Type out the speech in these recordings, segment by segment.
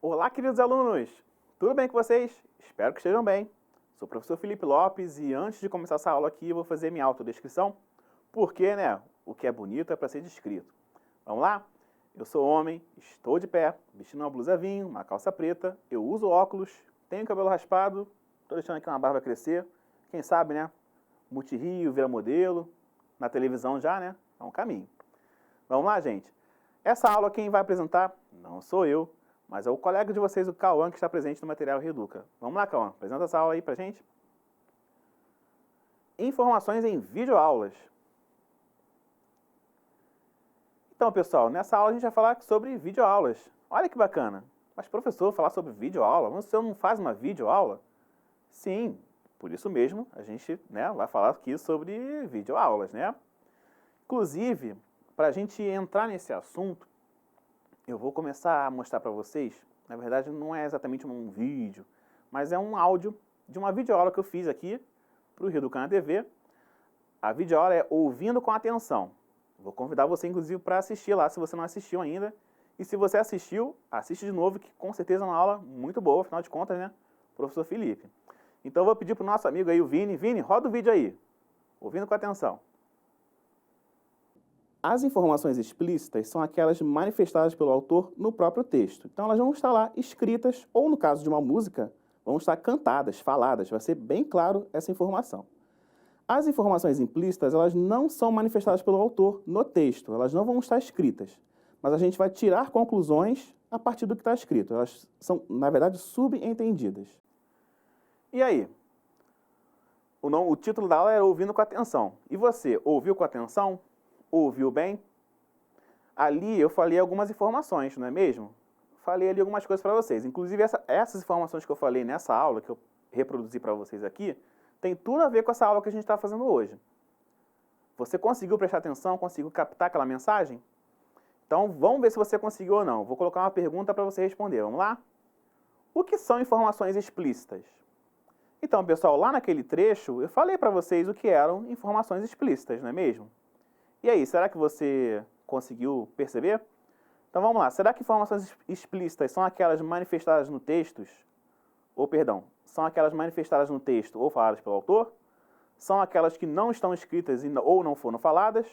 Olá, queridos alunos! Tudo bem com vocês? Espero que estejam bem. Sou o professor Felipe Lopes e antes de começar essa aula aqui eu vou fazer minha autodescrição, porque, o que é bonito é para ser descrito. Vamos lá? Eu sou homem, estou de pé, vestindo uma blusa vinho, uma calça preta, eu uso óculos, tenho cabelo raspado, estou deixando aqui uma barba crescer. Quem sabe, Multirio, vira modelo, na televisão já, É um caminho. Vamos lá, gente? Essa aula quem vai apresentar não sou eu, mas é o colega de vocês, o Cauã, que está presente no Material Reeduca. Vamos lá, Cauã, apresenta essa aula aí pra gente. Informações em videoaulas. Então, pessoal, nessa aula a gente vai falar sobre videoaulas. Olha que bacana. Mas, professor, falar sobre videoaula? Você não faz uma videoaula? Sim, por isso mesmo a gente vai falar aqui sobre videoaulas, Inclusive, para a gente entrar nesse assunto, eu vou começar a mostrar para vocês, na verdade não é exatamente um vídeo, mas é um áudio de uma videoaula que eu fiz aqui para o Reeducando TV. A videoaula é Ouvindo com Atenção. Vou convidar você, inclusive, para assistir lá, se você não assistiu ainda. E se você assistiu, assiste de novo, que com certeza é uma aula muito boa, afinal de contas, Professor Felipe. Então eu vou pedir para o nosso amigo aí, o Vini. Vini, roda o vídeo aí. Ouvindo com atenção. As informações explícitas são aquelas manifestadas pelo autor no próprio texto. Então elas vão estar lá escritas, ou no caso de uma música, vão estar cantadas, faladas, vai ser bem claro essa informação. As informações implícitas, elas não são manifestadas pelo autor no texto, elas não vão estar escritas, mas a gente vai tirar conclusões a partir do que está escrito. Elas são, na verdade, subentendidas. E aí? O título da aula era Ouvindo com Atenção. E você, ouviu com atenção? Ouviu bem? Ali eu falei algumas informações, não é mesmo? Falei ali algumas coisas para vocês. Inclusive essas informações que eu falei nessa aula, que eu reproduzi para vocês aqui, tem tudo a ver com essa aula que a gente está fazendo hoje. Você conseguiu prestar atenção? Conseguiu captar aquela mensagem? Então vamos ver se você conseguiu ou não. Vou colocar uma pergunta para você responder. Vamos lá? O que são informações explícitas? Então, pessoal, lá naquele trecho eu falei para vocês o que eram informações explícitas, não é mesmo? E aí, será que você conseguiu perceber? Então vamos lá, será que informações explícitas são aquelas manifestadas no texto, são aquelas manifestadas no texto ou faladas pelo autor? São aquelas que não estão escritas ou não foram faladas?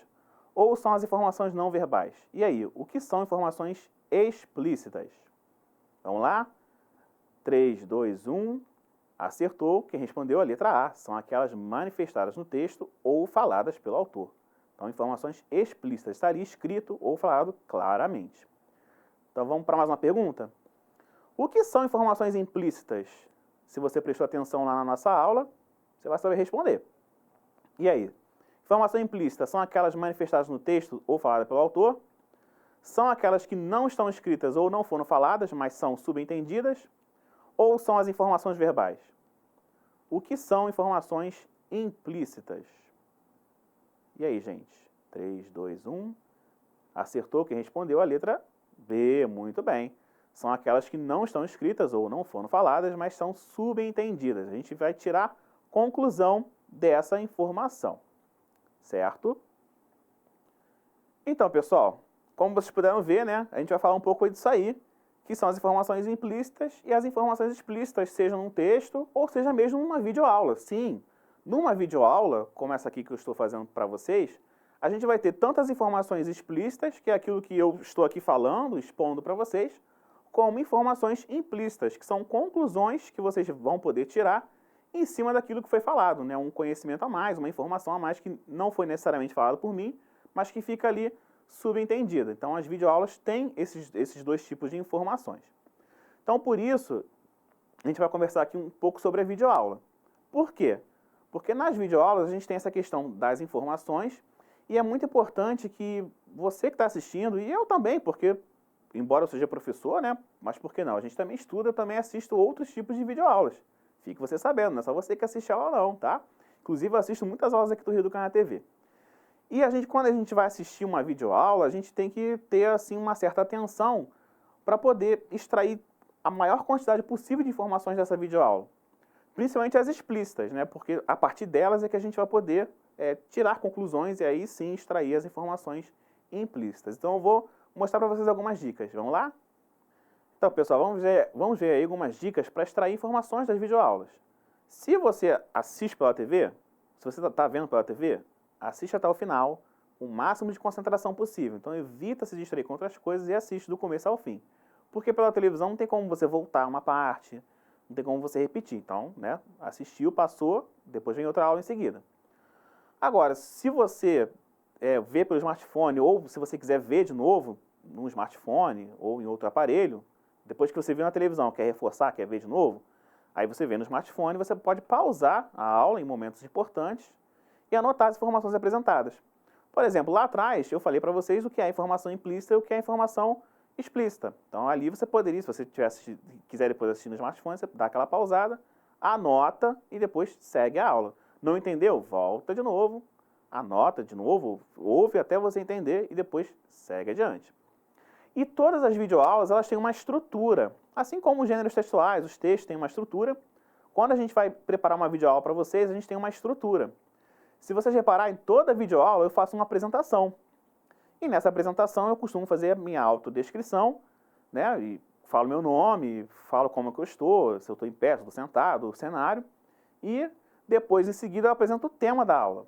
Ou são as informações não verbais? E aí, o que são informações explícitas? Vamos lá? 3, 2, 1. Acertou. Quem respondeu a letra A. São aquelas manifestadas no texto ou faladas pelo autor. Então, informações explícitas, estaria escrito ou falado claramente. Então, vamos para mais uma pergunta? O que são informações implícitas? Se você prestou atenção lá na nossa aula, você vai saber responder. E aí? Informações implícitas são aquelas manifestadas no texto ou faladas pelo autor? São aquelas que não estão escritas ou não foram faladas, mas são subentendidas? Ou são as informações verbais? O que são informações implícitas? E aí, gente? 3, 2, 1. Acertou quem respondeu a letra B. Muito bem. São aquelas que não estão escritas ou não foram faladas, mas são subentendidas. A gente vai tirar conclusão dessa informação. Certo? Então, pessoal, como vocês puderam ver, a gente vai falar um pouco disso aí, que são as informações implícitas e as informações explícitas, seja num texto ou seja mesmo numa videoaula. Sim, numa videoaula, como essa aqui que eu estou fazendo para vocês, a gente vai ter tantas informações explícitas, que é aquilo que eu estou aqui falando, expondo para vocês, como informações implícitas, que são conclusões que vocês vão poder tirar em cima daquilo que foi falado, um conhecimento a mais, uma informação a mais que não foi necessariamente falado por mim, mas que fica ali subentendida. Então, as videoaulas têm esses dois tipos de informações. Então, por isso, a gente vai conversar aqui um pouco sobre a videoaula. Por quê? Porque nas videoaulas a gente tem essa questão das informações e é muito importante que você que está assistindo, e eu também, porque, embora eu seja professor, mas por que não? A gente também estuda, eu também assisto outros tipos de videoaulas. Fique você sabendo, não é só você que assiste a aula não, tá? Inclusive eu assisto muitas aulas aqui do Reeducando TV. E quando a gente vai assistir uma videoaula, a gente tem que ter assim, uma certa atenção para poder extrair a maior quantidade possível de informações dessa videoaula. Principalmente as explícitas, porque a partir delas é que a gente vai poder tirar conclusões e aí sim extrair as informações implícitas. Então eu vou mostrar para vocês algumas dicas. Vamos lá? Então, pessoal, vamos ver aí algumas dicas para extrair informações das videoaulas. Se você assiste pela TV, se você está vendo pela TV, assiste até o final, o máximo de concentração possível. Então, evita se distrair com outras coisas e assiste do começo ao fim. Porque pela televisão não tem como você voltar uma parte, não tem como você repetir. Então, né, assistiu, passou, depois vem outra aula em seguida. Agora, se você vê pelo smartphone, ou se você quiser ver de novo no smartphone ou em outro aparelho, depois que você viu na televisão, quer reforçar, quer ver de novo, aí você vê no smartphone, você pode pausar a aula em momentos importantes e anotar as informações apresentadas. Por exemplo, lá atrás eu falei para vocês o que é informação implícita e o que é informação explícita. Então ali você poderia, se você quiser depois assistir no smartphone, você dá aquela pausada, anota e depois segue a aula. Não entendeu? Volta de novo, anota de novo, ouve até você entender e depois segue adiante. E todas as videoaulas, elas têm uma estrutura. Assim como os gêneros textuais, os textos têm uma estrutura. Quando a gente vai preparar uma videoaula para vocês, a gente tem uma estrutura. Se vocês repararem, em toda videoaula eu faço uma apresentação. E nessa apresentação eu costumo fazer a minha autodescrição, né? E falo meu nome, falo como que eu estou, se eu estou em pé, se eu estou sentado, o cenário. E depois, em seguida, eu apresento o tema da aula.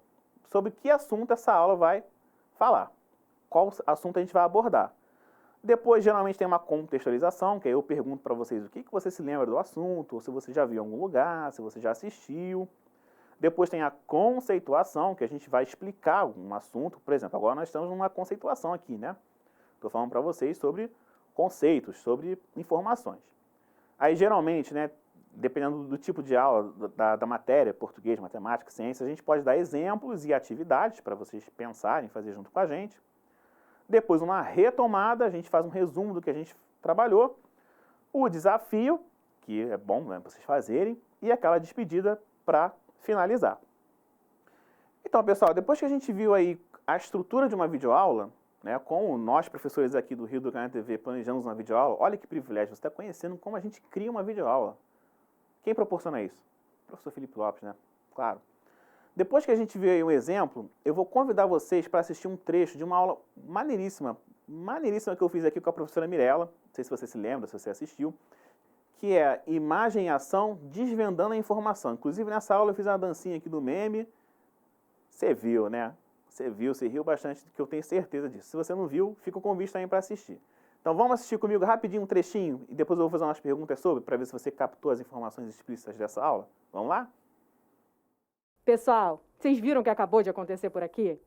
Sobre que assunto essa aula vai falar. Qual assunto a gente vai abordar. Depois, geralmente, tem uma contextualização, que aí eu pergunto para vocês o que você se lembra do assunto, ou se você já viu em algum lugar, se você já assistiu. Depois tem a conceituação, que a gente vai explicar um assunto. Por exemplo, agora nós estamos numa conceituação aqui, né? Estou falando para vocês sobre conceitos, sobre informações. Aí, geralmente, né, dependendo do tipo de aula, da matéria, português, matemática, ciência, a gente pode dar exemplos e atividades para vocês pensarem, fazer junto com a gente. Depois, uma retomada, a gente faz um resumo do que a gente trabalhou. O desafio, que é bom, né, para vocês fazerem, e aquela despedida para finalizar. Então, pessoal, depois que a gente viu aí a estrutura de uma videoaula, né, como nós, professores aqui do Rio do Canal TV, planejamos uma videoaula, olha que privilégio, você está conhecendo como a gente cria uma videoaula. Quem proporciona isso? O professor Felipe Lopes, né? Claro. Depois que a gente viu aí um exemplo, eu vou convidar vocês para assistir um trecho de uma aula maneiríssima que eu fiz aqui com a professora Mirella, não sei se você se lembra, se você assistiu, que é Imagem e Ação Desvendando a Informação. Inclusive, nessa aula eu fiz uma dancinha aqui do meme, você viu, né? Você viu, você riu bastante, que eu tenho certeza disso. Se você não viu, fica o convite também para assistir. Então vamos assistir comigo rapidinho um trechinho e depois eu vou fazer umas perguntas sobre, para ver se você captou as informações explícitas dessa aula. Vamos lá? Pessoal, vocês viram o que acabou de acontecer por aqui?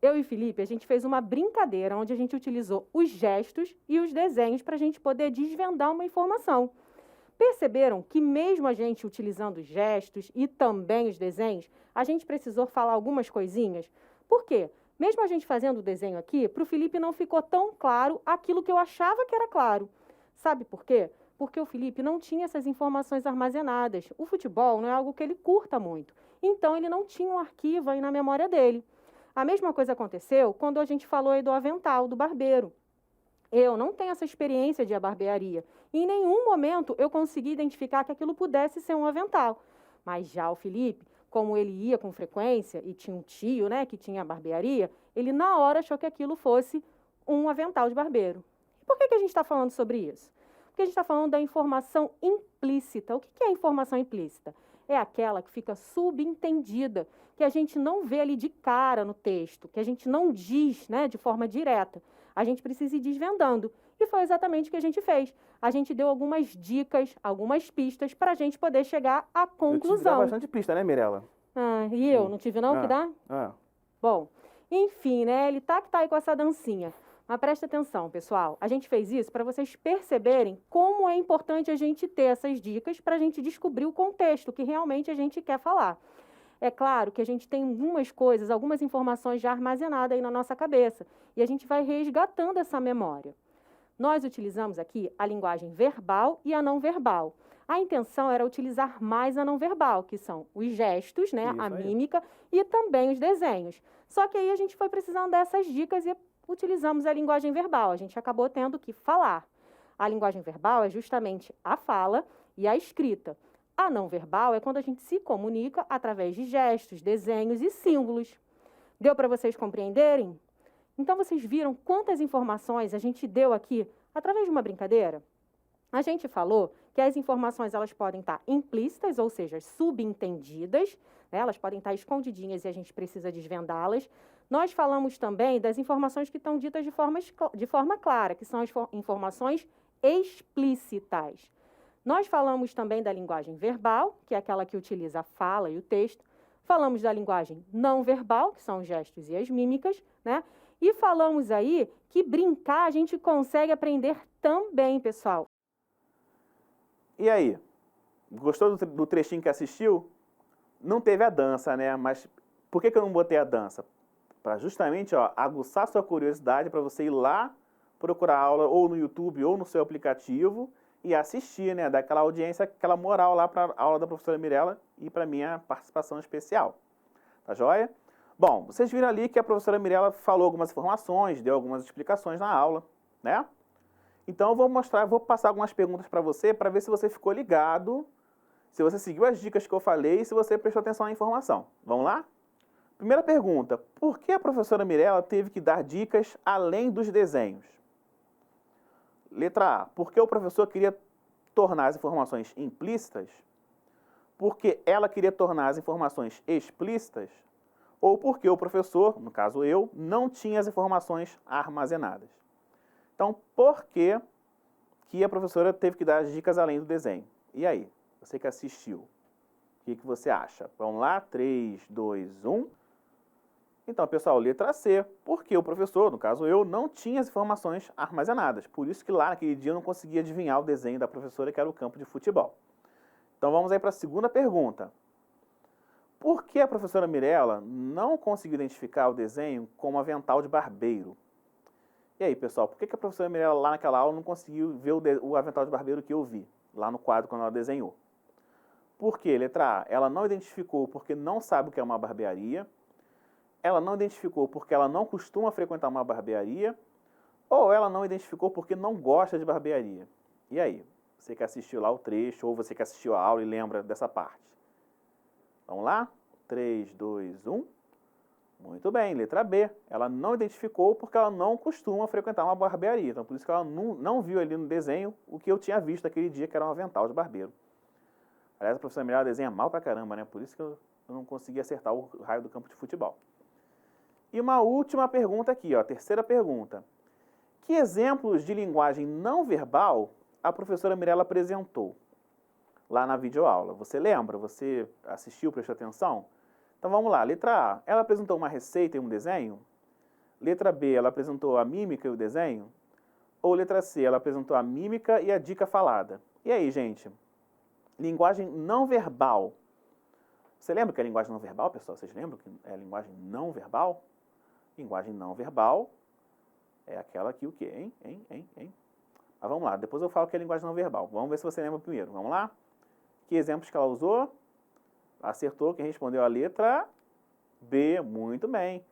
Eu e Felipe, a gente fez uma brincadeira onde a gente utilizou os gestos e os desenhos para a gente poder desvendar uma informação. Perceberam que mesmo a gente utilizando os gestos e também os desenhos, a gente precisou falar algumas coisinhas? Por quê? Mesmo a gente fazendo o desenho aqui, para o Felipe não ficou tão claro aquilo que eu achava que era claro. Sabe por quê? Porque o Felipe não tinha essas informações armazenadas. O futebol não é algo que ele curta muito. Então, ele não tinha um arquivo aí na memória dele. A mesma coisa aconteceu quando a gente falou aí do avental, do barbeiro. Eu não tenho essa experiência de barbearia. E em nenhum momento eu consegui identificar que aquilo pudesse ser um avental. Mas já o Felipe, como ele ia com frequência e tinha um tio, né, que tinha barbearia, ele na hora achou que aquilo fosse um avental de barbeiro. E por que a gente está falando sobre isso? Porque a gente está falando da informação implícita. O que é informação implícita? É aquela que fica subentendida, que a gente não vê ali de cara no texto, que a gente não diz, né, de forma direta. A gente precisa ir desvendando. E foi exatamente o que a gente fez. A gente deu algumas dicas, algumas pistas para a gente poder chegar à conclusão. Eu tive bastante pista, né, Mirella? E eu? Não tive não que dá? Bom, enfim, né, ele tá aí com essa dancinha. Mas presta atenção, pessoal. A gente fez isso para vocês perceberem como é importante a gente ter essas dicas para a gente descobrir o contexto que realmente a gente quer falar. É claro que a gente tem algumas coisas, algumas informações já armazenadas aí na nossa cabeça e a gente vai resgatando essa memória. Nós utilizamos aqui a linguagem verbal e a não verbal. A intenção era utilizar mais a não verbal, que são os gestos, né, a mímica e também os desenhos. Só que aí a gente foi precisando dessas dicas e utilizamos a linguagem verbal. A gente acabou tendo que falar. A linguagem verbal é justamente a fala e a escrita. A não verbal é quando a gente se comunica através de gestos, desenhos e símbolos. Deu para vocês compreenderem? Então, vocês viram quantas informações a gente deu aqui através de uma brincadeira? A gente falou que as informações elas podem estar implícitas, ou seja, subentendidas, né? Elas podem estar escondidinhas e a gente precisa desvendá-las. Nós falamos também das informações que estão ditas de forma clara, que são as informações explícitas. Nós falamos também da linguagem verbal, que é aquela que utiliza a fala e o texto. Falamos da linguagem não verbal, que são os gestos e as mímicas, né? E falamos aí que brincar a gente consegue aprender também, pessoal. E aí, gostou do trechinho que assistiu? Não teve a dança, né? Mas por que eu não botei a dança? Para justamente aguçar sua curiosidade para você ir lá procurar aula ou no YouTube ou no seu aplicativo e assistir, né? Dar aquela audiência, aquela moral lá para a aula da professora Mirella e para minha participação especial. Tá joia? Bom, vocês viram ali que a professora Mirella falou algumas informações, deu algumas explicações na aula, né? Então eu vou passar algumas perguntas para você para ver se você ficou ligado, se você seguiu as dicas que eu falei e se você prestou atenção na informação. Vamos lá? Primeira pergunta, por que a professora Mirella teve que dar dicas além dos desenhos? Letra A, porque o professor queria tornar as informações implícitas? Porque ela queria tornar as informações explícitas? Ou porque o professor, no caso eu, não tinha as informações armazenadas? Então, por que a professora teve que dar as dicas além do desenho? E aí, você que assistiu, o que você acha? Vamos lá? 3, 2, 1... Então, pessoal, letra C, porque o professor, no caso eu, não tinha as informações armazenadas. Por isso que lá naquele dia eu não conseguia adivinhar o desenho da professora, que era o campo de futebol. Então vamos aí para a segunda pergunta. Por que a professora Mirella não conseguiu identificar o desenho como avental de barbeiro? E aí, pessoal, por que a professora Mirella lá naquela aula não conseguiu ver o avental de barbeiro que eu vi, lá no quadro quando ela desenhou? Por quê? Letra A, ela não identificou porque não sabe o que é uma barbearia. Ela não identificou porque ela não costuma frequentar uma barbearia, ou ela não identificou porque não gosta de barbearia. E aí? Você que assistiu lá o trecho, ou você que assistiu a aula e lembra dessa parte. Vamos lá? 3, 2, 1. Muito bem, letra B. Ela não identificou porque ela não costuma frequentar uma barbearia. Então, por isso que ela não viu ali no desenho o que eu tinha visto aquele dia, que era um avental de barbeiro. Aliás, a professora Mirella desenha mal pra caramba, né? Por isso que eu não consegui acertar o raio do campo de futebol. E uma última pergunta aqui, terceira pergunta. Que exemplos de linguagem não verbal a professora Mirella apresentou lá na videoaula? Você lembra? Você assistiu, prestou atenção? Então vamos lá. Letra A, ela apresentou uma receita e um desenho? Letra B, ela apresentou a mímica e o desenho? Ou letra C, ela apresentou a mímica e a dica falada? E aí, gente? Linguagem não verbal. Você lembra o que é linguagem não verbal, pessoal? Vocês lembram que é linguagem não verbal? Linguagem não verbal é aquela que o quê? Hein? Mas vamos lá, depois eu falo que é linguagem não verbal. Vamos ver se você lembra primeiro. Vamos lá? Que exemplos que ela usou? Acertou, quem respondeu a letra B. Muito bem.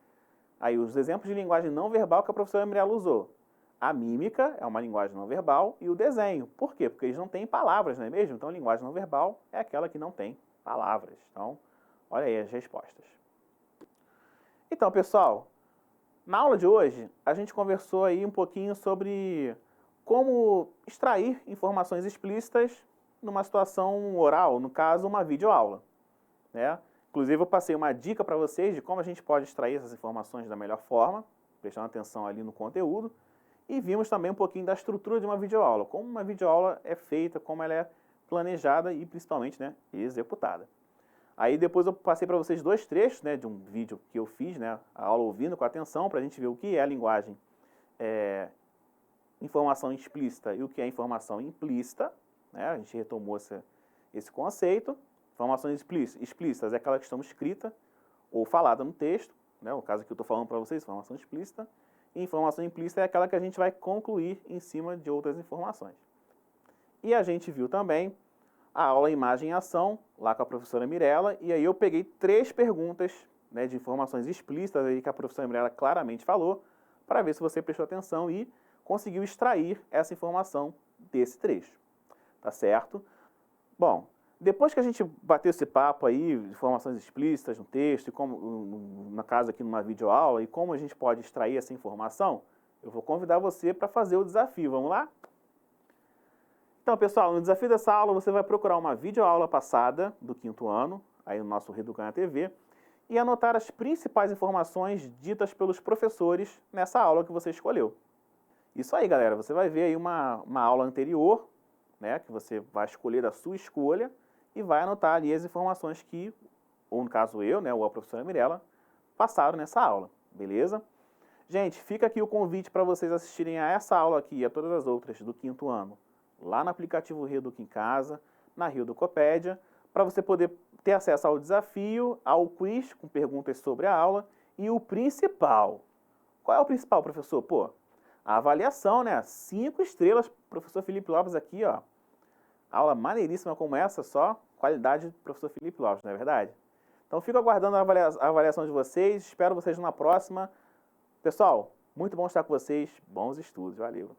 Aí, os exemplos de linguagem não verbal que a professora Mirella usou. A mímica é uma linguagem não verbal e o desenho. Por quê? Porque eles não têm palavras, não é mesmo? Então, a linguagem não verbal é aquela que não tem palavras. Então, olha aí as respostas. Então, pessoal, na aula de hoje, a gente conversou aí um pouquinho sobre como extrair informações explícitas numa situação oral, no caso, uma videoaula, né? Inclusive, eu passei uma dica para vocês de como a gente pode extrair essas informações da melhor forma, prestando atenção ali no conteúdo, e vimos também um pouquinho da estrutura de uma videoaula, como uma videoaula é feita, como ela é planejada e, principalmente, né, executada. Aí depois eu passei para vocês 2 trechos, né, de um vídeo que eu fiz, né, a aula ouvindo com atenção, para a gente ver o que é a linguagem informação explícita e o que é informação implícita, né, a gente retomou esse conceito. Informações explícitas é aquela que estão escrita ou falada no texto, né, no caso que eu estou falando para vocês, informação explícita, e informação implícita é aquela que a gente vai concluir em cima de outras informações. E a gente viu também a aula Imagem e Ação, lá com a professora Mirella, e aí eu peguei 3 perguntas, né, de informações explícitas aí que a professora Mirella claramente falou, para ver se você prestou atenção e conseguiu extrair essa informação desse trecho. Tá certo? Bom, depois que a gente bateu esse papo aí, de informações explícitas no texto, e como, na casa aqui numa videoaula, e como a gente pode extrair essa informação, eu vou convidar você para fazer o desafio. Vamos lá? Então, pessoal, no desafio dessa aula, você vai procurar uma videoaula passada do 5º ano, aí no nosso Reeducando TV, e anotar as principais informações ditas pelos professores nessa aula que você escolheu. Isso aí, galera, você vai ver aí uma aula anterior, né, que você vai escolher da sua escolha e vai anotar ali as informações que, ou no caso eu, né, ou a professora Mirella, passaram nessa aula, beleza? Gente, fica aqui o convite para vocês assistirem a essa aula aqui e a todas as outras do 5º ano, lá no aplicativo Reeduca em Casa, na Reeducopédia, para você poder ter acesso ao desafio, ao quiz com perguntas sobre a aula e o principal. Qual é o principal, professor? Pô, a avaliação, né? 5 estrelas, professor Felipe Lopes aqui, ó. Aula maneiríssima como essa, só qualidade do professor Felipe Lopes, não é verdade? Então, fico aguardando a avaliação de vocês, espero vocês numa próxima. Pessoal, muito bom estar com vocês, bons estudos, valeu!